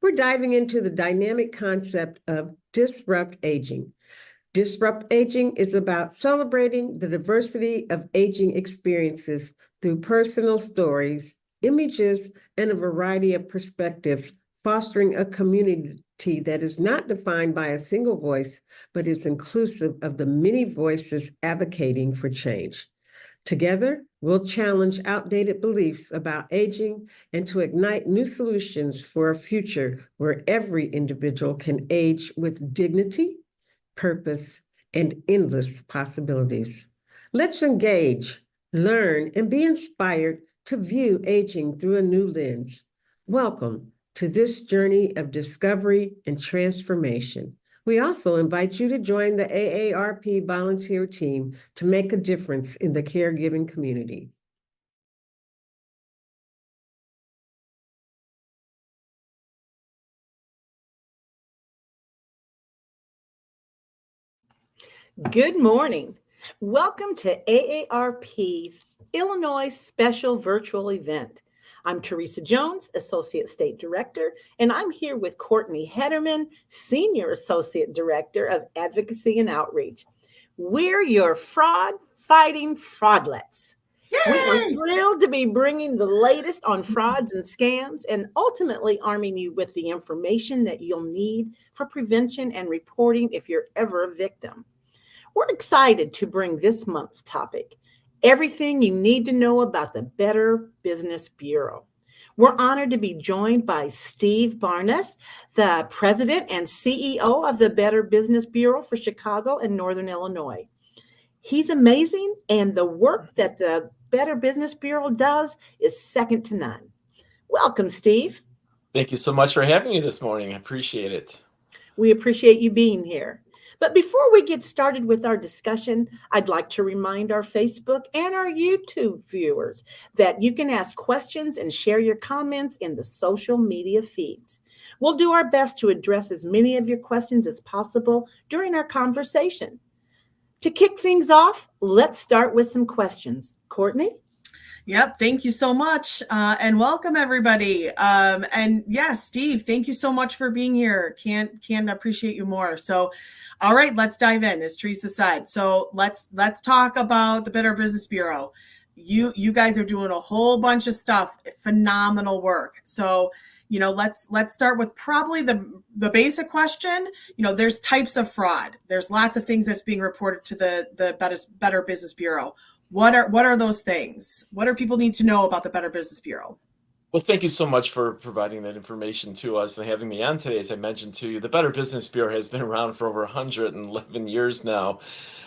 we're diving into the dynamic concept of disrupt aging. Disrupt Aging is about celebrating the diversity of aging experiences through personal stories, images, and a variety of perspectives, fostering a community that is not defined by a single voice, but is inclusive of the many voices advocating for change. Together, we'll challenge outdated beliefs about aging and to ignite new solutions for a future where every individual can age with dignity, purpose, and endless possibilities. Let's engage, learn, and be inspired to view aging through a new lens. Welcome to this journey of discovery and transformation. We also invite you to join the AARP volunteer team to make a difference in the caregiving community. Good morning. Welcome to AARP's Illinois Special Virtual Event. I'm Teresa Jones, Associate State Director, and I'm here with Courtney Hedderman, Senior Associate Director of Advocacy and Outreach. We're your Fraud Fighting Fraudlettes. Yay! We are thrilled to be bringing the latest on frauds and scams and ultimately arming you with the information that you'll need for prevention and reporting if you're ever a victim. We're excited to bring this month's topic, everything you need to know about the Better Business Bureau. We're honored to be joined by Steve Bernas, the President and CEO of the Better Business Bureau for Chicago and Northern Illinois. He's amazing, and the work that the Better Business Bureau does is second to none. Welcome, Steve. Thank you so much for having me this morning. I appreciate it. We appreciate you being here. But before we get started with our discussion, I'd like to remind our Facebook and our YouTube viewers that you can ask questions and share your comments in the social media feeds. We'll do our best to address as many of your questions as possible during our conversation. To kick things off, let's start with some questions. Courtney? Yep. Thank you so much. And welcome everybody. And yeah, Steve, thank you so much for being here. Can't appreciate you more. So, all right, let's dive in, as Teresa said. So let's talk about the Better Business Bureau. You guys are doing a whole bunch of stuff, phenomenal work. So, let's start with probably the basic question. There's types of fraud. There's lots of things that's being reported to the Better Business Bureau. What are those things? What do people need to know about the Better Business Bureau? Well, thank you so much for providing that information to us and having me on today. As I mentioned to you, the Better Business Bureau has been around for over 111 years now,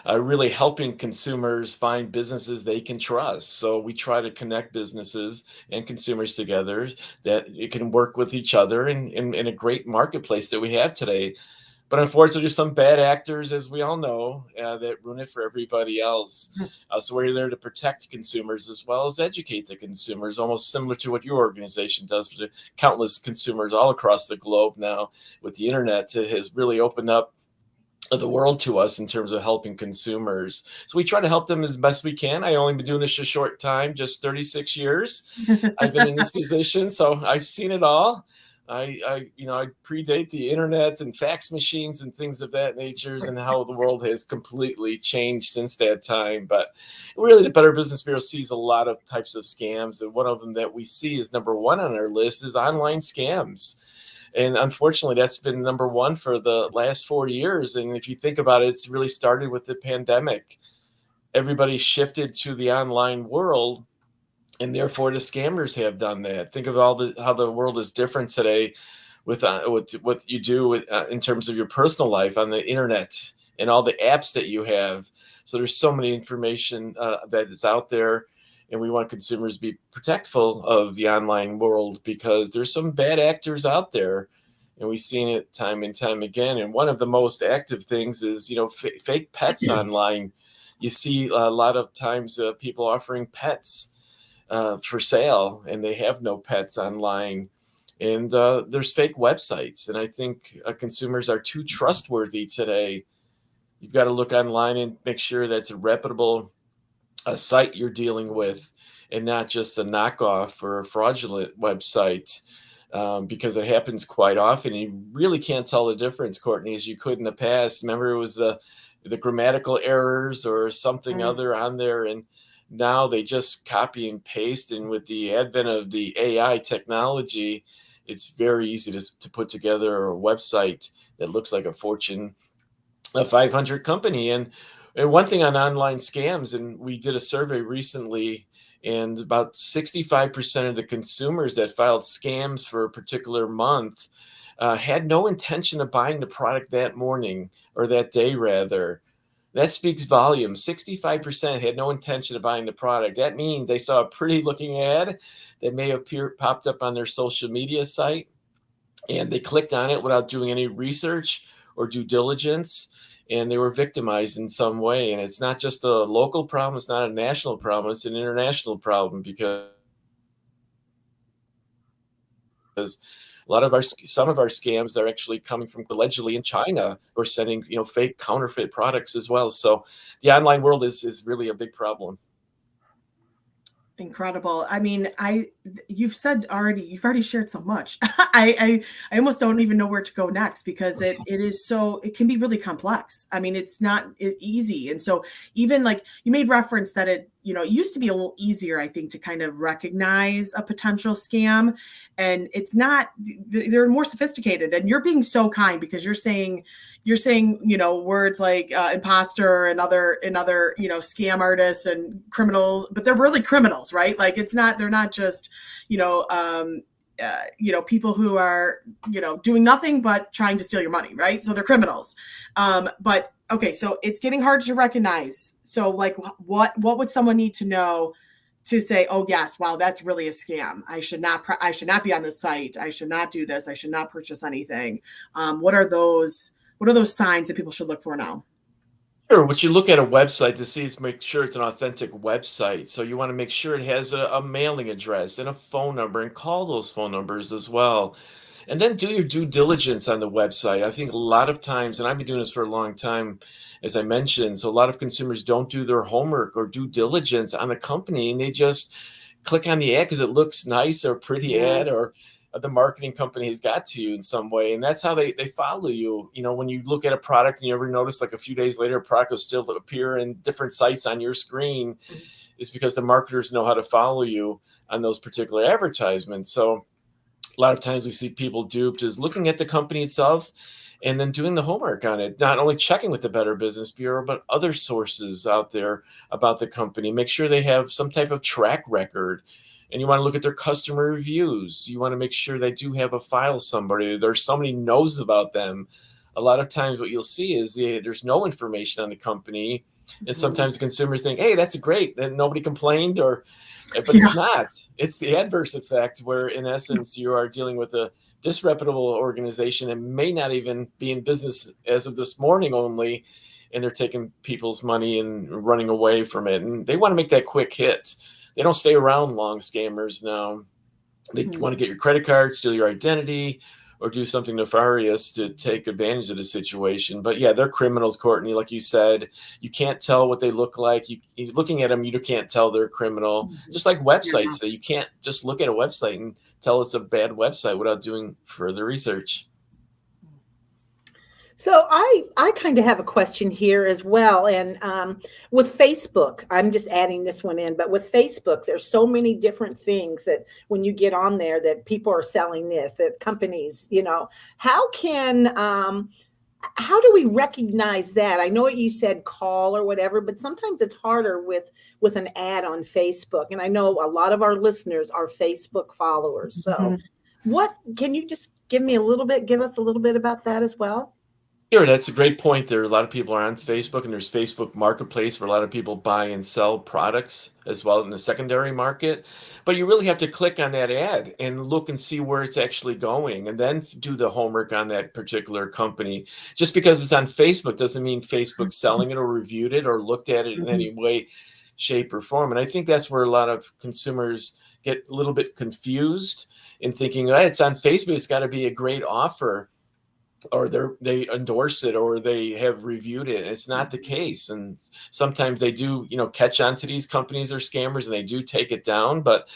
really helping consumers find businesses they can trust. So we try to connect businesses and consumers together that it can work with each other in a great marketplace that we have today. But unfortunately, there's some bad actors, as we all know, that ruin it for everybody else. So we're there to protect consumers as well as educate the consumers, almost similar to what your organization does for the countless consumers all across the globe now. With the internet, it has really opened up the world to us in terms of helping consumers. So we try to help them as best we can. I only been doing this a short time, just 36 years. I've been in this position, so I've seen it all. I predate the internet and fax machines and things of that nature, and how the world has completely changed since that time. But really, the Better Business Bureau sees a lot of types of scams, and one of them that we see is number one on our list is online scams. And unfortunately, that's been number one for the last 4 years. And if you think about it, it's really started with the pandemic. Everybody shifted to the online world, and therefore the scammers have done that. Think of how the world is different today with what you do in terms of your personal life on the internet and all the apps that you have. So there's so many information that is out there, and we want consumers to be protectful of the online world because there's some bad actors out there, and we've seen it time and time again. And one of the most active things is fake pets online. You see a lot of times people offering pets for sale, and they have no pets online. And there's fake websites. And I think consumers are too trustworthy today. You've got to look online and make sure that's a reputable site you're dealing with and not just a knockoff or a fraudulent website. because it happens quite often. You really can't tell the difference, Courtney, as you could in the past. Remember, it was the grammatical errors or something other on there, and now they just copy and paste. And with the advent of the AI technology, it's very easy to put together a website that looks like a Fortune 500 company. And one thing on online scams, and we did a survey recently, and about 65% of the consumers that filed scams for a particular month had no intention of buying the product that morning, or that day rather. That speaks volumes. 65% had no intention of buying the product. That means they saw a pretty looking ad that may have popped up on their social media site, and they clicked on it without doing any research or due diligence, and they were victimized in some way. And it's not just a local problem, it's not a national problem, it's an international problem, because some of our scams are actually coming from allegedly in China, or sending fake counterfeit products as well. So the online world is really a big problem. Incredible. I mean, you've already shared so much. I almost don't even know where to go next, because it can be really complex. I mean, it's not easy. And so even like you made reference that it used to be a little easier, I think, to kind of recognize a potential scam, and it's not, they're more sophisticated. And you're being so kind, because you're saying words like imposter and other scam artists and criminals, but they're really criminals, right? Like they're not just people who are doing nothing but trying to steal your money, right? So they're criminals. But okay, so it's getting hard to recognize. So like what would someone need to know to say, oh yes, wow, that's really a scam. I should not be on this site. I should not do this. I should not purchase anything. What are those signs that people should look for now? Sure. What you look at a website to see is make sure it's an authentic website. So you want to make sure it has a mailing address and a phone number, and call those phone numbers as well. And then do your due diligence on the website. I think a lot of times, and I've been doing this for a long time, as I mentioned, so a lot of consumers don't do their homework or due diligence on a company, and they just click on the ad because it looks nice or pretty ad, or the marketing company has got to you in some way. And that's how they follow you. When you look at a product and you ever notice like a few days later, a product will still appear in different sites on your screen, is because the marketers know how to follow you on those particular advertisements. So a lot of times we see people duped is looking at the company itself and then doing the homework on it, not only checking with the Better Business Bureau, but other sources out there about the company. Make sure they have some type of track record. And you want to look at their customer reviews. You want to make sure they do have a file somebody. There's somebody knows about them. A lot of times what you'll see is there's no information on the company. And sometimes consumers think, hey, that's great. And nobody complained, but it's not. It's the adverse effect, where in essence you are dealing with a disreputable organization and may not even be in business as of this morning only. And they're taking people's money and running away from it. And they want to make that quick hit. They don't stay around long, scammers now. They want to get your credit card, steal your identity, or do something nefarious to take advantage of the situation. But yeah, they're criminals, Courtney. Like you said, you can't tell what they look like. You looking at them, you can't tell they're a criminal. Just like websites, so you can't just look at a website and tell it's a bad website without doing further research. So I kind of have a question here as well. And with Facebook, I'm just adding this one in, but with Facebook, there's so many different things that when you get on there that people are selling this, that companies, how do we recognize that? I know what you said, call or whatever, but sometimes it's harder with an ad on Facebook. And I know a lot of our listeners are Facebook followers. So what, can you just give us a little bit about that as well? Sure, that's a great point there. A lot of people are on Facebook, and there's Facebook Marketplace where a lot of people buy and sell products as well in the secondary market. But you really have to click on that ad and look and see where it's actually going, and then do the homework on that particular company. Just because it's on Facebook doesn't mean Facebook's selling it or reviewed it or looked at it in any way, shape, or form. And I think that's where a lot of consumers get a little bit confused in thinking, it's on Facebook, it's got to be a great offer, or they endorse it, or they have reviewed it. It's not the case. And sometimes they do, catch on to these companies or scammers, and they do take it down. But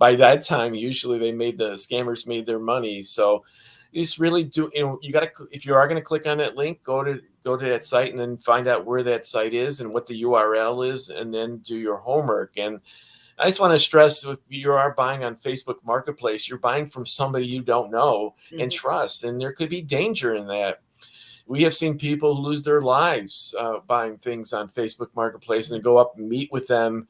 by that time, usually the scammers made their money. So you just really do, you got to, if you are going to click on that link, go to that site and then find out where that site is and what the URL is, and then do your homework. And I just want to stress, if you are buying on Facebook Marketplace, you're buying from somebody you don't know and trust, and there could be danger in that. We have seen people lose their lives buying things on Facebook Marketplace, and then go up and meet with them,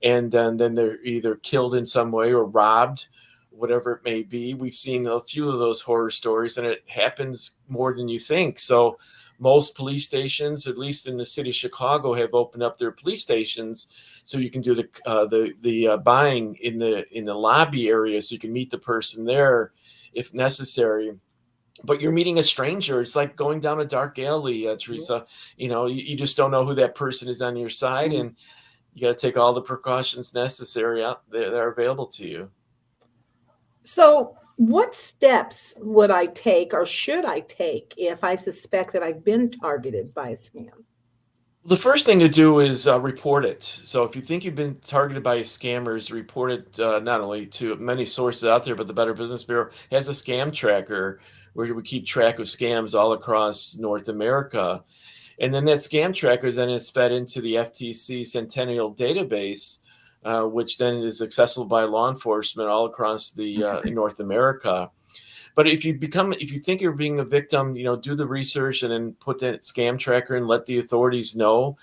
and then they're either killed in some way or robbed, whatever it may be. We've seen a few of those horror stories, and it happens more than you think. So most police stations, at least in the city of Chicago, have opened up their police stations so you can do the buying in the lobby area, so you can meet the person there if necessary. But you're meeting a stranger. It's like going down a dark alley, Teresa. You just don't know who that person is on your side, and you got to take all the precautions necessary out there that are available to you. So what steps would I take, or should I take, if I suspect that I've been targeted by a scam? The first thing to do is report it. So if you think you've been targeted by scammers, report it not only to many sources out there, but the Better Business Bureau has a scam tracker where we keep track of scams all across North America. And then that scam tracker then is fed into the FTC Centennial database, which then is accessible by law enforcement all across the North America. But if you think you're being a victim, do the research and then put that scam tracker and let the authorities know,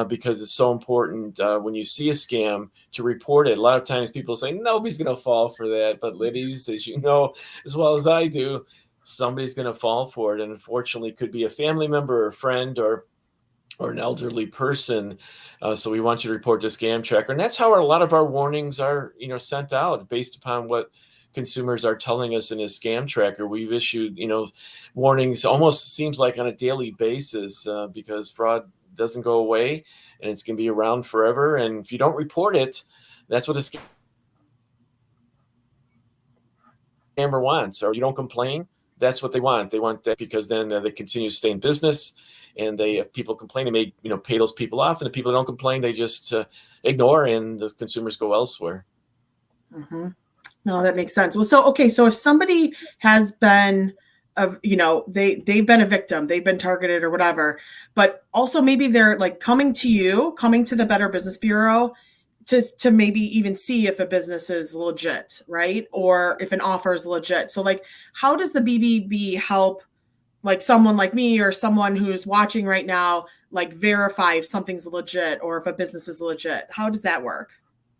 because it's so important when you see a scam to report it. A lot of times people say nobody's going to fall for that, but ladies, as you know as well as I do, somebody's going to fall for it, and unfortunately, it could be a family member or a friend or an elderly person. So we want you to report to scam tracker, and that's how a lot of our warnings are, sent out based upon what consumers are telling us in a scam tracker. We've issued, warnings almost seems like on a daily basis, because fraud doesn't go away and it's going to be around forever. And if you don't report it, that's what a scammer wants. Or you don't complain, that's what they want. They want that because then they continue to stay in business. And if people complain, they may pay those people off. And the people that don't complain, they just ignore, and the consumers go elsewhere. Mm-hmm. No, that makes sense. Well, so if somebody has been, they've been a victim, they've been targeted or whatever, but also maybe they're like coming to the Better Business Bureau to maybe even see if a business is legit, right? Or if an offer is legit. So like, how does the BBB help like someone like me or someone who's watching right now, like verify if something's legit or if a business is legit? How does that work?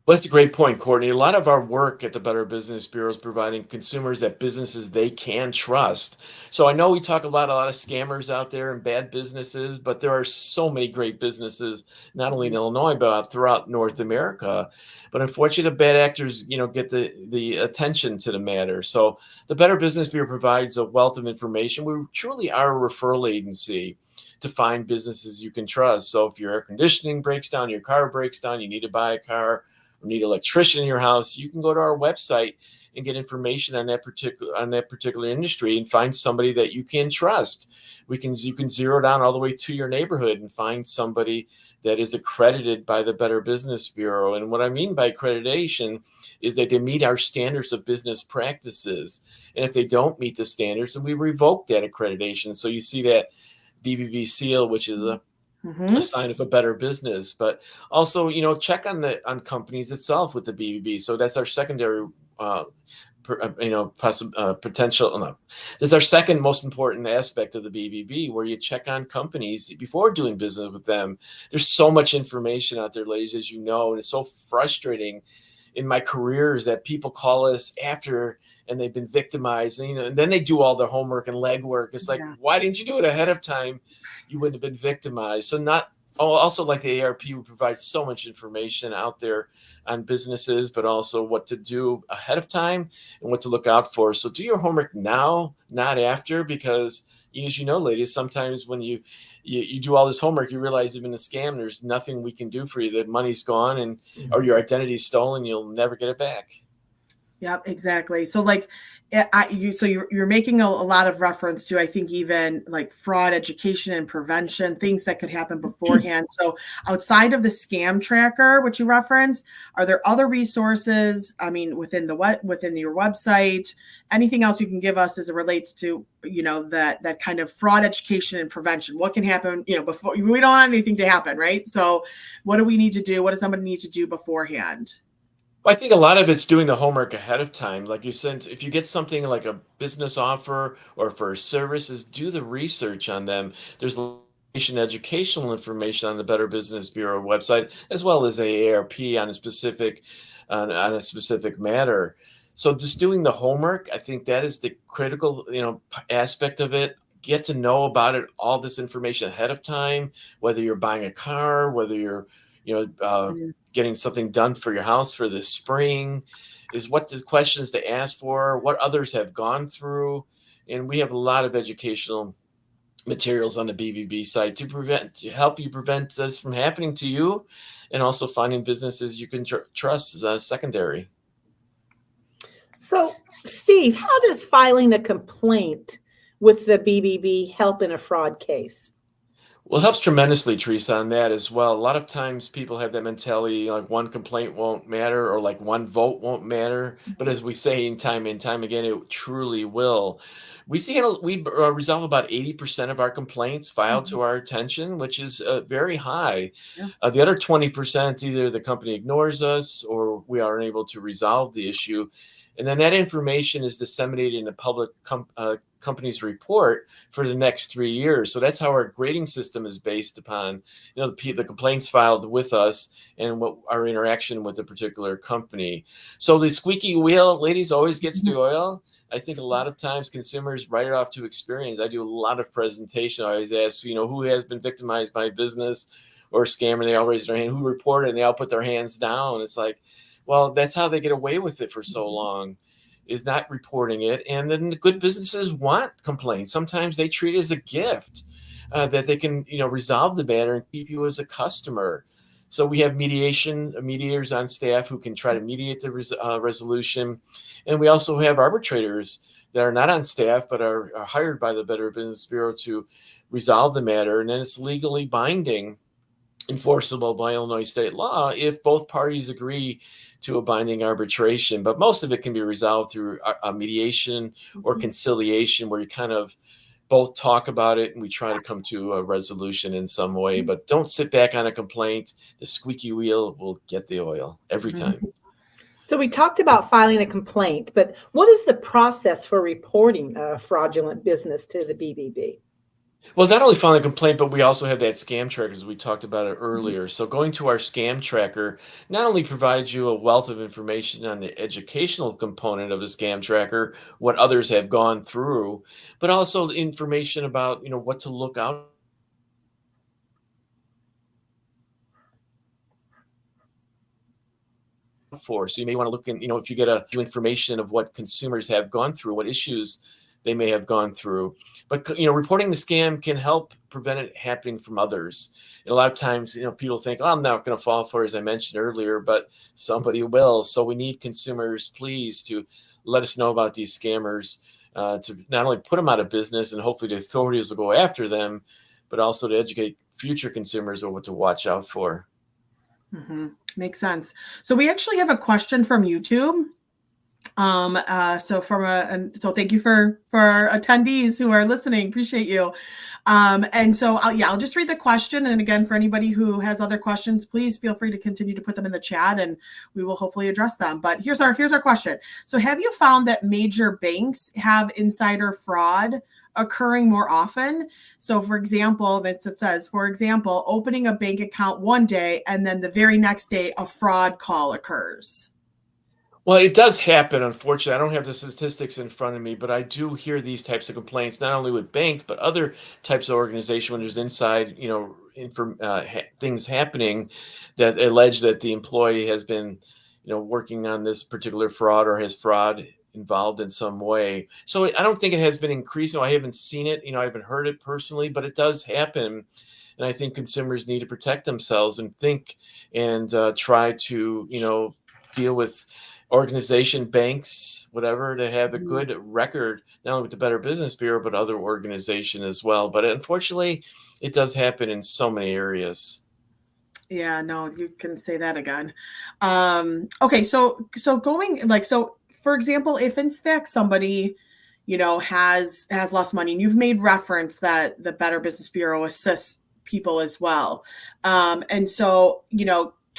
Well, that's a great point, Courtney. A lot of our work at the Better Business Bureau is providing consumers that businesses they can trust. So I know we talk a lot of scammers out there and bad businesses, but there are so many great businesses, not only in Illinois, but throughout North America. But unfortunately, the bad actors, get the attention to the matter. So the Better Business Bureau provides a wealth of information. We truly are a referral agency to find businesses you can trust. So if your air conditioning breaks down, your car breaks down, you need to buy a car, or need an electrician in your house, you can go to our website and get information on that particular industry and find somebody that you can trust. You can zero down all the way to your neighborhood and find somebody that is accredited by the Better Business Bureau. And what I mean by accreditation is that they meet our standards of business practices. And if they don't meet the standards, then we revoke that accreditation. So you see that BBB seal, which is a sign of a better business. But also, check on companies itself with the BBB. So that's our secondary, potential. No, this is our second most important aspect of the BBB, where you check on companies before doing business with them. There's so much information out there, ladies, as you know, and it's so frustrating in my career is that people call us after and they've been victimized, and then they do all their homework and legwork. It's like, why didn't you do it ahead of time? You wouldn't have been victimized. So also like the AARP, we provide so much information out there on businesses, but also what to do ahead of time and what to look out for. So do your homework now, not after, because as you know, ladies, sometimes when you do all this homework, you realize you've been a scam. There's nothing we can do for you. The money's gone or your identity's stolen. You'll never get it back. Yeah, exactly. So like, So you're making a lot of reference to, I think, even like fraud education and prevention, things that could happen beforehand. So outside of the scam tracker, which you referenced, are there other resources? I mean, within your website, anything else you can give us as it relates to, that kind of fraud education and prevention? What can happen, before we don't want anything to happen, right? So what do we need to do? What does somebody need to do beforehand? Well, I think a lot of it's doing the homework ahead of time. Like you said, if you get something like a business offer or for services, do the research on them. There's educational information on the Better Business Bureau website, as well as AARP on a specific matter. So just doing the homework, I think that is the critical, aspect of it. Get to know about it, all this information ahead of time, whether you're buying a car, whether you're, getting something done for your house for the spring, is what the questions to ask for, what others have gone through. And we have a lot of educational materials on the BBB site to help you prevent this from happening to you, and also finding businesses you can trust as a secondary. So, Steve, how does filing a complaint with the BBB help in a fraud case? Well, it helps tremendously, Teresa, on that as well. A lot of times people have that mentality, like one complaint won't matter or like one vote won't matter. But as we say in time again, it truly will. We resolve about 80% of our complaints filed to our attention, which is very high. Yeah. The other 20%, either the company ignores us or we are unable to resolve the issue. And then that information is disseminated in the public company's report for the next 3 years. So that's how our grading system is based upon, the complaints filed with us and what our interaction with the particular company. So the squeaky wheel, ladies, always gets the oil. I think a lot of times consumers write it off to experience. I do a lot of presentation. I always ask, who has been victimized by business or scammer? They all raise their hand. Who reported? And they all put their hands down. It's like, well, that's how they get away with it for so long, is not reporting it. And then the good businesses want complaints. Sometimes they treat it as a gift that they can, resolve the matter and keep you as a customer. So we have mediators on staff who can try to mediate the resolution. And we also have arbitrators that are not on staff, but are hired by the Better Business Bureau to resolve the matter. And then it's legally binding, enforceable by Illinois state law if both parties agree to a binding arbitration. But most of it can be resolved through a mediation or conciliation, where you kind of both talk about it and we try to come to a resolution in some way. But don't sit back on a complaint. The squeaky wheel will get the oil every time. So we talked about filing a complaint, but what is the process for reporting a fraudulent business to the BBB? Well, not only filing a complaint, but we also have that scam tracker, as we talked about it earlier. So going to our scam tracker not only provides you a wealth of information on the educational component of the scam tracker, what others have gone through, but also information about, what to look out for. So you may want to look in, if you get information of what consumers have gone through, what issues they may have gone through. But, reporting the scam can help prevent it happening from others. And a lot of times, people think, I'm not going to fall for it, as I mentioned earlier, but somebody will. So we need consumers, please, to let us know about these scammers, to not only put them out of business and hopefully the authorities will go after them, but also to educate future consumers on what to watch out for. Makes sense. So we actually have a question from YouTube. So thank you for our attendees who are listening. Appreciate you. And so I'll just read the question. And again, for anybody who has other questions, please feel free to continue to put them in the chat and we will hopefully address them. But here's our question. So have you found that major banks have insider fraud occurring more often? So for example, opening a bank account one day and then the very next day a fraud call occurs. Well, it does happen, unfortunately. I don't have the statistics in front of me, but I do hear these types of complaints, not only with banks, but other types of organization when there's inside, things happening that allege that the employee has been, working on this particular fraud or has fraud involved in some way. So I don't think it has been increasing. I haven't seen it, I haven't heard it personally, but it does happen. And I think consumers need to protect themselves and think and try to, deal with organization, banks, whatever, to have a good record, not only with the Better Business Bureau, but other organization as well. But unfortunately, it does happen in so many areas. Yeah, no, you can say that again. Okay, so going like, so for example, if in fact somebody, has lost money, and you've made reference that the Better Business Bureau assists people as well, and so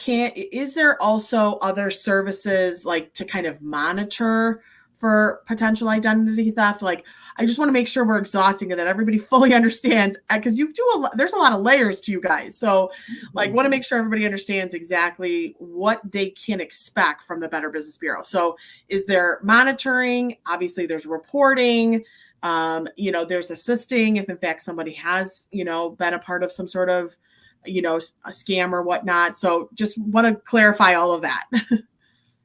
is there also other services like to kind of monitor for potential identity theft? Like, I just want to make sure we're exhausting it, that everybody fully understands, because you do there's a lot of layers to you guys. So like, want to make sure everybody understands exactly what they can expect from the Better Business Bureau. So is there monitoring? Obviously there's reporting, there's assisting if in fact somebody has, been a part of some sort of, a scam or whatnot. So just want to clarify all of that.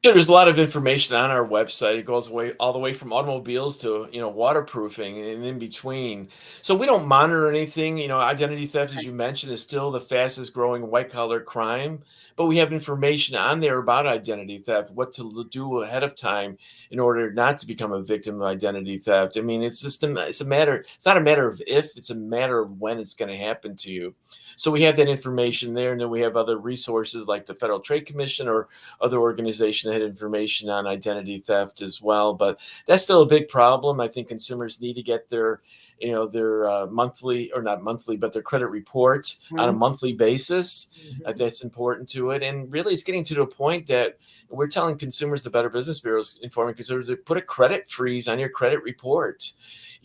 There's a lot of information on our website. It goes all the way from automobiles to waterproofing and in between. So we don't monitor anything. Identity theft, as you mentioned, is still the fastest growing white collar crime. But we have information on there about identity theft, what to do ahead of time in order not to become a victim of identity theft. I mean, it's a matter. It's not a matter of if, it's a matter of when it's going to happen to you. So we have that information there, and then we have other resources like the Federal Trade Commission or other organizations that had information on identity theft as well. But that's still a big problem. I think consumers need to get their monthly, or not monthly, but their credit report on a monthly basis. That's important to it. And really, it's getting to the point that we're telling consumers, the Better Business Bureau is informing consumers, to put a credit freeze on your credit report.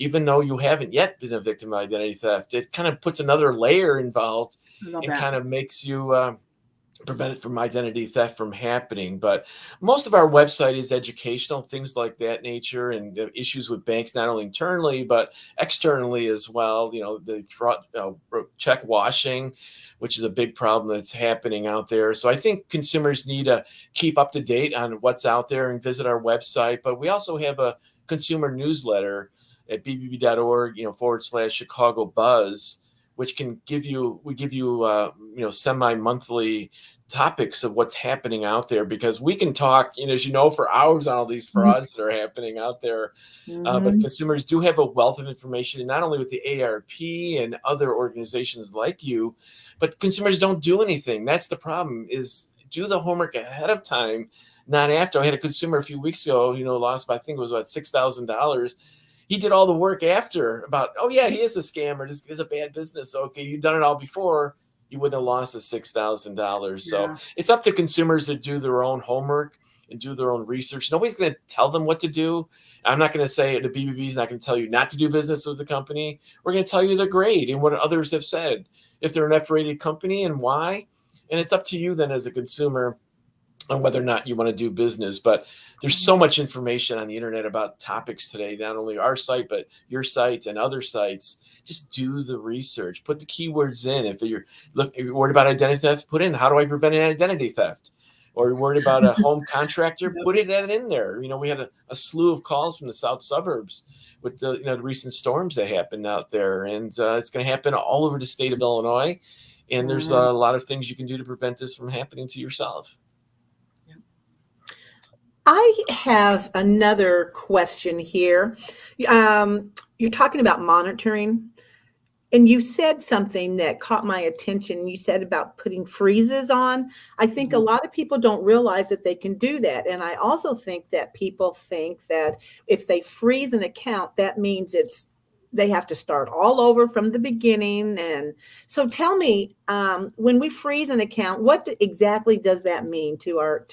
Even though you haven't yet been a victim of identity theft, it kind of puts another layer involved and kind of makes you prevent it from identity theft from happening. But most of our website is educational, things like that nature, and the issues with banks, not only internally, but externally as well. The fraud, check washing, which is a big problem that's happening out there. So I think consumers need to keep up to date on what's out there and visit our website. But we also have a consumer newsletter at bbb.org, /Chicago Buzz, which can give you semi-monthly topics of what's happening out there, because we can talk, as for hours on all these frauds that are happening out there. But consumers do have a wealth of information, and not only with the AARP and other organizations like you, but consumers don't do anything. That's the problem, is do the homework ahead of time, not after. I had a consumer a few weeks ago, lost, I think it was about $6,000. He did all the work after about, oh yeah, he is a scammer. This is a bad business. Okay, you've done it all before, you wouldn't have lost the $6,000. So it's up to consumers to do their own homework and do their own research. Nobody's going to tell them what to do. I'm not going to say the BBB is not going to tell you not to do business with the company. We're going to tell you they're great and what others have said, if they're an F-rated company and why. And it's up to you then as a consumer on whether or not you want to do business. But there's so much information on the internet about topics today, not only our site, but your site and other sites. Just do the research, put the keywords in. If you're worried about identity theft, put in, how do I prevent an identity theft? Or you're worried about a home contractor, put it in there. We had a slew of calls from the south suburbs with the recent storms that happened out there. And it's going to happen all over the state of Illinois. And there's a lot of things you can do to prevent this from happening to yourself. I have another question here. You're talking about monitoring, and you said something that caught my attention. You said about putting freezes on. I think a lot of people don't realize that they can do that. And I also think that people think that if they freeze an account, that means they have to start all over from the beginning. And so tell me, when we freeze an account, what exactly does that mean to our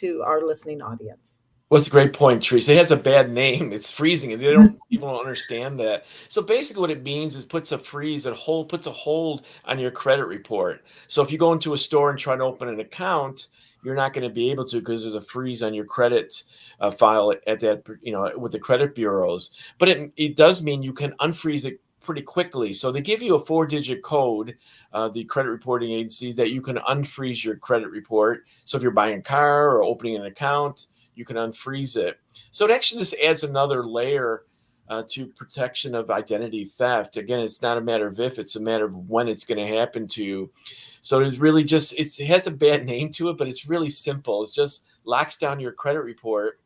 listening audience? Well, that's a great point, Teresa. It has a bad name. It's freezing, and people don't understand that. So basically what it means is puts a hold on your credit report. So if you go into a store and try to open an account, you're not going to be able to, because there's a freeze on your credit file at that, with the credit bureaus. But it does mean you can unfreeze it pretty quickly. So they give you a 4-digit code, the credit reporting agencies, that you can unfreeze your credit report. So if you're buying a car or opening an account, you can unfreeze it. So it actually just adds another layer to protection of identity theft. Again, it's not a matter of if, it's a matter of when it's going to happen to you. So it's really just, it has a bad name to it, but it's really simple. It just locks down your credit report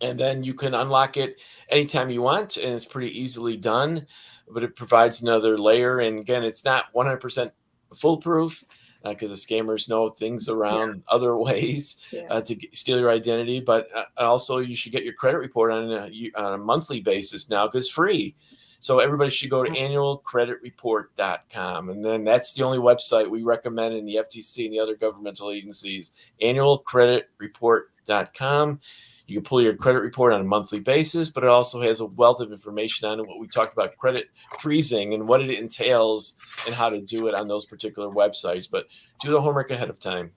And then you can unlock it anytime you want, and it's pretty easily done, but it provides another layer. And again, it's not 100% foolproof because the scammers know things around other ways to steal your identity. But also, you should get your credit report on a monthly basis now because it's free. So everybody should go to annualcreditreport.com. And then that's the only website we recommend in the FTC and the other governmental agencies, annualcreditreport.com. You can pull your credit report on a monthly basis, but it also has a wealth of information on what we talked about, credit freezing and what it entails and how to do it on those particular websites. But do the homework ahead of time.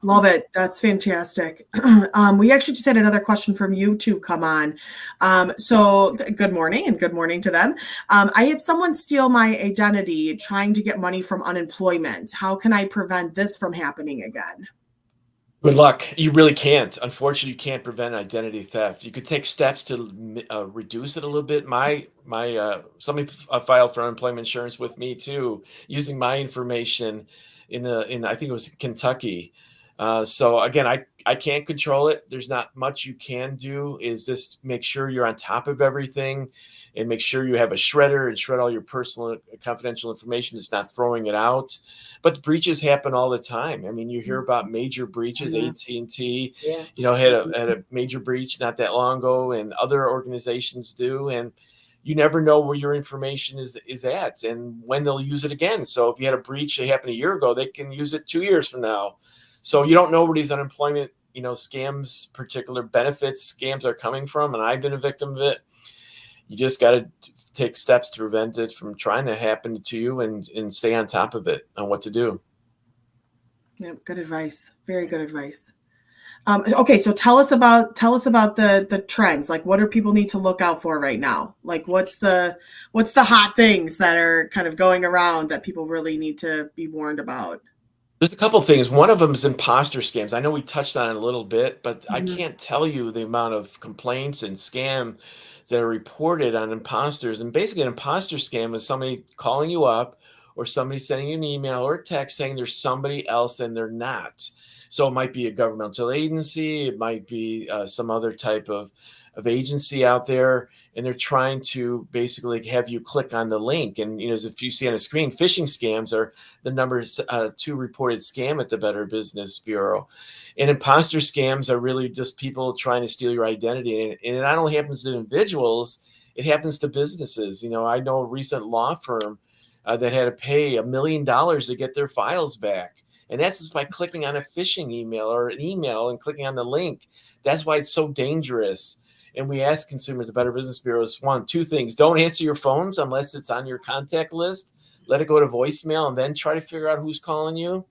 Love it. That's fantastic. We actually just had another question from YouTube come on. So good morning, and good morning to them. I had someone steal my identity trying to get money from unemployment. How can I prevent this from happening again? Good luck. You really can't. Unfortunately, you can't prevent identity theft. You could take steps to reduce it a little bit. Somebody filed for unemployment insurance with me too, using my information in I think it was Kentucky. So again, I can't control it. There's not much you can do. Is just make sure you're on top of everything and make sure you have a shredder and shred all your personal confidential information. It's not throwing it out. But breaches happen all the time. I mean, you hear about major breaches. AT&T, had a major breach not that long ago, and other organizations do. And you never know where your information is at and when they'll use it again. So if you had a breach that happened a year ago, they can use it 2 years from now. So you don't know where these unemployment, scams, particular benefits scams are coming from. And I've been a victim of it. You just got to take steps to prevent it from trying to happen to you and stay on top of it on what to do. Yeah, good advice. Very good advice. Okay, so tell us about the trends. Like, what do people need to look out for right now? Like, what's the hot things that are kind of going around that people really need to be warned about? There's a couple of things. One of them is imposter scams. I know we touched on it a little bit, but I can't tell you the amount of complaints and scams that are reported on imposters. And basically, an imposter scam is somebody calling you up or somebody sending you an email or a text saying there's somebody else and they're not. So it might be a governmental agency. It might be some other type of agency out there, and they're trying to basically have you click on the link. And, as if you see on a screen, phishing scams are the number 2 reported scam at the Better Business Bureau. And imposter scams are really just people trying to steal your identity. And it not only happens to individuals, it happens to businesses. I know a recent law firm that had to pay $1 million to get their files back. And that's just by clicking on a phishing email or an email and clicking on the link. That's why it's so dangerous. And we ask consumers, the Better Business Bureau, is 2 things. Don't answer your phones unless it's on your contact list. Let it go to voicemail and then try to figure out who's calling you.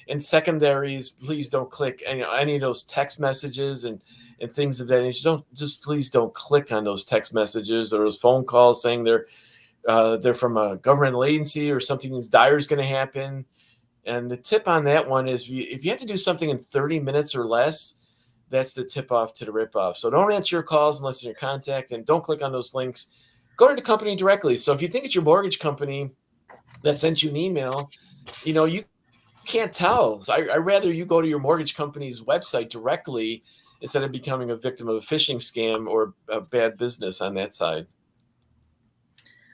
And secondary is please don't click any of those text messages and things of that nature. Please don't click on those text messages or those phone calls saying they're from a governmental agency or something that's dire is going to happen. And the tip on that one is if you have to do something in 30 minutes or less, that's the tip off to the rip off. So don't answer your calls unless it's your contact, and don't click on those links. Go to the company directly. So if you think it's your mortgage company that sent you an email, you can't tell. So I'd rather you go to your mortgage company's website directly instead of becoming a victim of a phishing scam or a bad business on that side.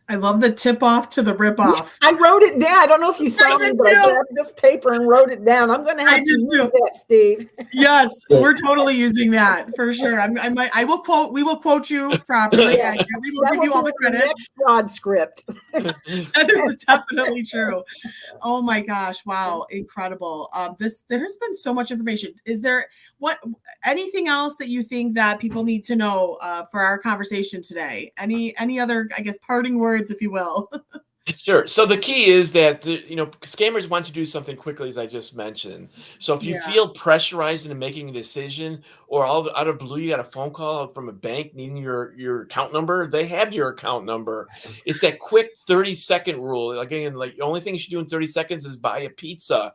I love the tip off to the rip off. I wrote it down. I don't know if you saw me, but I grabbed this paper and wrote it down. I'm going to have to use that, Steve. Yes, we're totally using that for sure. We will quote you properly. Yeah. We will give you all the credit. Fraud script. That is definitely true. Oh my gosh. Wow. Incredible. There has been so much information. Is there anything else that you think that people need to know for our conversation today? Any other, I guess, parting words, if you will? Sure. So the key is that, scammers want to do something quickly, as I just mentioned. So if you feel pressurized into making a decision or out of blue, you got a phone call from a bank needing your account number, they have your account number. It's that quick 30-second rule. Again, the only thing you should do in 30 seconds is buy a pizza.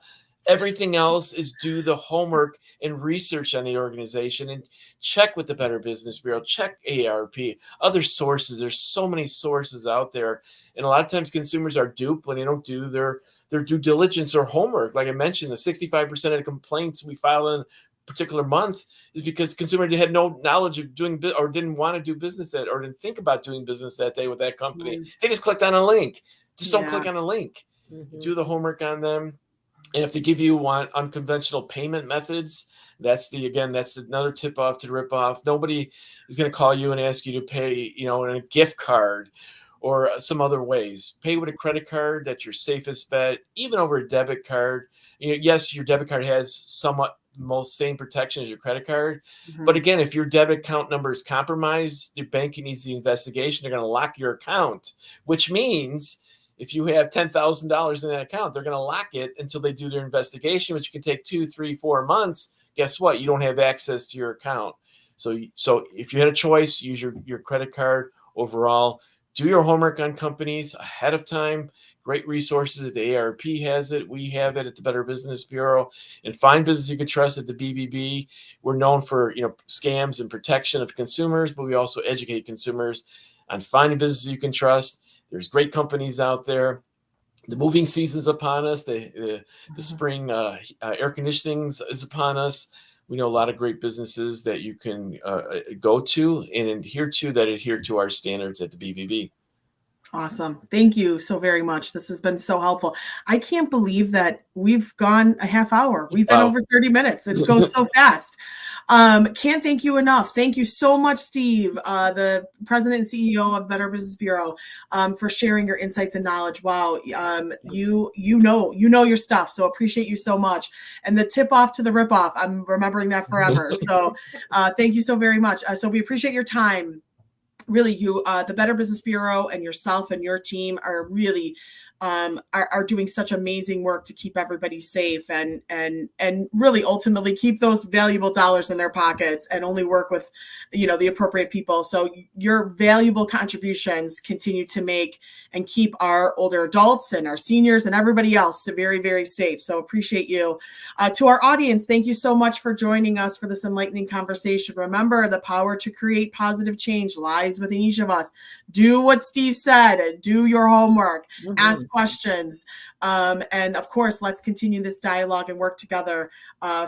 Everything else is do the homework and research on the organization and check with the Better Business Bureau, check AARP, other sources. There's so many sources out there. And a lot of times consumers are duped when they don't do their due diligence or homework. Like I mentioned, the 65% of the complaints we file in particular month is because consumer had no knowledge of doing or didn't want to do business that, or didn't think about doing business that day with that company. They just clicked on a link. Just don't click on a link. Do the homework on them. And if they give you unconventional payment methods, that's another tip off to rip off. Nobody is going to call you and ask you to pay, in a gift card or some other ways. Pay with a credit card. That's your safest bet, even over a debit card. Yes, your debit card has somewhat most same protection as your credit card. But again, if your debit account number is compromised, your bank needs the investigation. They're going to lock your account, which means if you have $10,000 in that account, they're going to lock it until they do their investigation, which can take 2, 3, 4 months. Guess what? You don't have access to your account. So if you had a choice, use your credit card overall. Do your homework on companies ahead of time. Great resources. The AARP has it. We have it at the Better Business Bureau. And find business you can trust at the BBB. We're known for scams and protection of consumers, but we also educate consumers on finding businesses you can trust. There's great companies out there. The moving season's upon us. The spring air conditioning is upon us. We know a lot of great businesses that you can go to and adhere to our standards at the BBB. Awesome. Thank you so very much. This has been so helpful. I can't believe that we've gone a half hour. We've been over 30 minutes. It goes so fast. Can't thank you enough. Thank you so much, Steve, the president and CEO of Better Business Bureau, for sharing your insights and knowledge. Wow. You know your stuff. So appreciate you so much. And the tip off to the rip off, I'm remembering that forever. So thank you so very much. So we appreciate your time. Really, the Better Business Bureau and yourself and your team are really are doing such amazing work to keep everybody safe and really ultimately keep those valuable dollars in their pockets and only work with the appropriate people. So your valuable contributions continue to make and keep our older adults and our seniors and everybody else very, very safe. So appreciate you. To our audience, thank you so much for joining us for this enlightening conversation. Remember, the power to create positive change lies within each of us. Do what Steve said. Do your homework. Ask questions. And of course, let's continue this dialogue and work together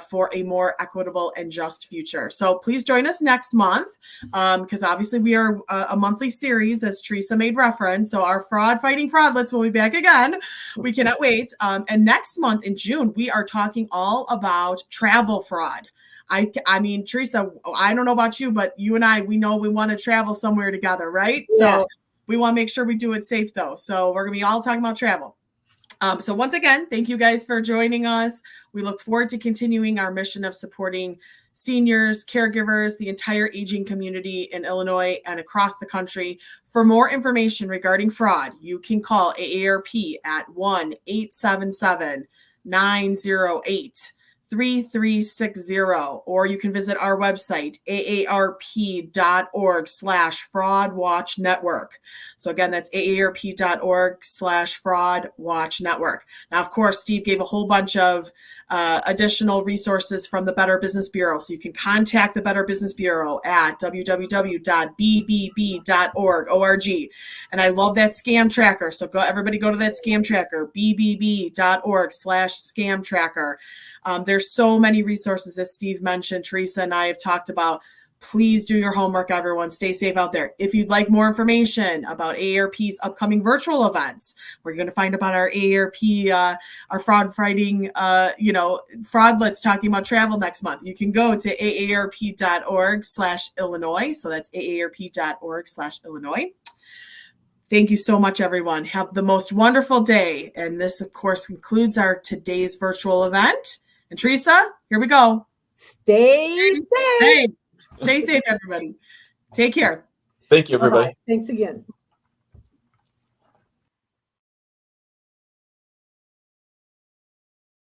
for a more equitable and just future. So please join us next month because obviously we are a monthly series, as Teresa made reference. So our Fraud Fighting Fraudlettes will be back again. We cannot wait. And next month in June, we are talking all about travel fraud. I mean, Teresa, I don't know about you, but you and I, we know we want to travel somewhere together, right? Yeah. So we want to make sure we do it safe, though. So we're going to be all talking about travel. So once again, thank you guys for joining us. We look forward to continuing our mission of supporting seniors, caregivers, the entire aging community in Illinois and across the country. For more information regarding fraud, you can call AARP at 1-877-908-3360, or you can visit our website, aarp.org/fraudwatchnetwork. So again, that's aarp.org/fraudwatchnetwork. Now, of course, Steve gave a whole bunch of additional resources from the Better Business Bureau. So you can contact the Better Business Bureau at www.bbb.org. And I love that scam tracker. So everybody go to that scam tracker, bbb.org/scam tracker. There's so many resources, as Steve mentioned, Teresa and I have talked about. Please do your homework, everyone. Stay safe out there. If you'd like more information about AARP's upcoming virtual events, we're going to find about our AARP, our fraud fighting, fraudlettes talking about travel next month. You can go to aarp.org/Illinois. So that's aarp.org/Illinois. Thank you so much, everyone. Have the most wonderful day. And this, of course, concludes our today's virtual event. And Teresa, here we go. Stay safe. Stay safe, everybody. Take care. Thank you, everybody. Bye-bye. Thanks again.